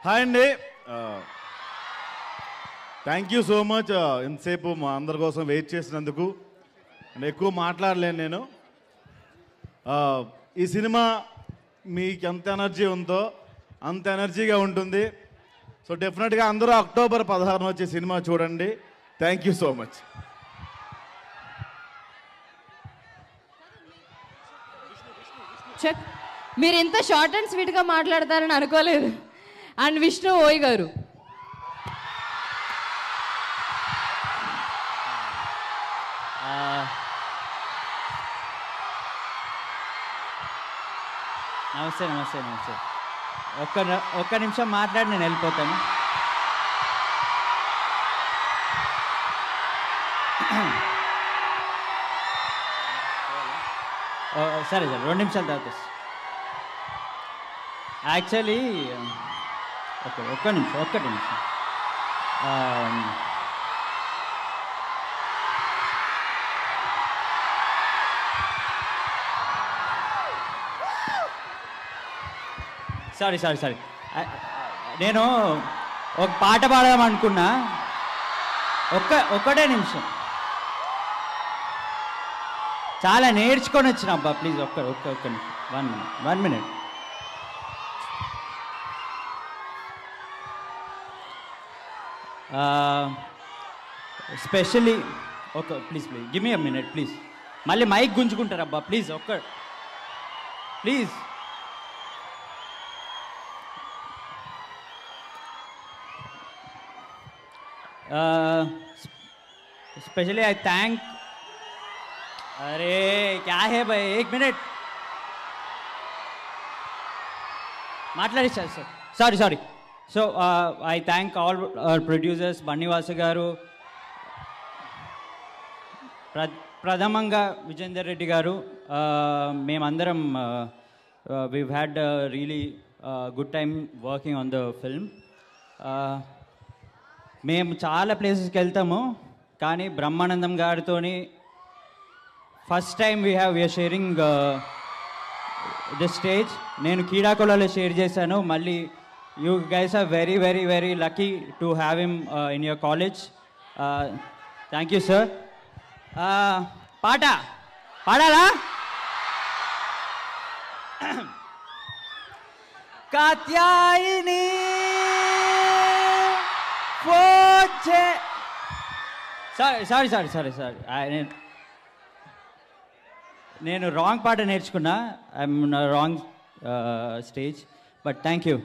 Hi అండి, thank you so much. ఇంతసేపు మా అందరి కోసం వెయిట్ చేసినందుకు. ఎక్కువ మాట్లాడలేను నేను. ఈ సినిమా మీకు ఎంత ఎనర్జీ ఉందో అంత ఎనర్జీగా ఉంటుంది. సో డెఫినెట్గా అందరూ అక్టోబర్ 16 వచ్చే సినిమా చూడండి. Thank you so much. మీరు ఇంత షార్ట్ అండ్ స్వీట్గా మాట్లాడతారని అనుకోలేదు. అండ్ విష్ణు ఓయ్ గారు, నమస్తే నమస్తే నమస్తే. ఒక్క నిమిషం మాట్లాడి నేను వెళ్ళిపోతాను. సరే సరే, 2 నిమిషాల తర్వాత. యాక్చువల్లీ ఒక్క నిమిషం. సారీ నేను ఒక పాట పాడదాం అనుకున్నా. ఒక్కటే నిమిషం. చాలా నేర్చుకొని వచ్చిన అబ్బా, ప్లీజ్ ఒక్క నిమిషం. 1 minute. Specially please give me a minute please. మళ్ళీ మైక్ గుంజుకుంటారు అబ్బా, please please. Specially I thank. अरे क्या है भाई, 1 minute మాట్లాడి sir. Sorry. So I thank all our producers, Bunny Vasu గారు, ప్రథమంగా విజేందర్ రెడ్డి గారు. మేమందరం we had really good time working on the film. మేము చాలా ప్లేసెస్కి వెళ్తాము, కానీ బ్రహ్మానందం గారితో first time we are sharing the stage. నేను కీడాకోలలో షేర్ చేశాను. మళ్ళీ you guys are very very very lucky to have him in your college. Thank you sir. పాట పాడాలా? కాత్యాయిని సారీ. నేను రాంగ్ పాట నేర్చుకున్నా. I'm wrong stage, but thank you.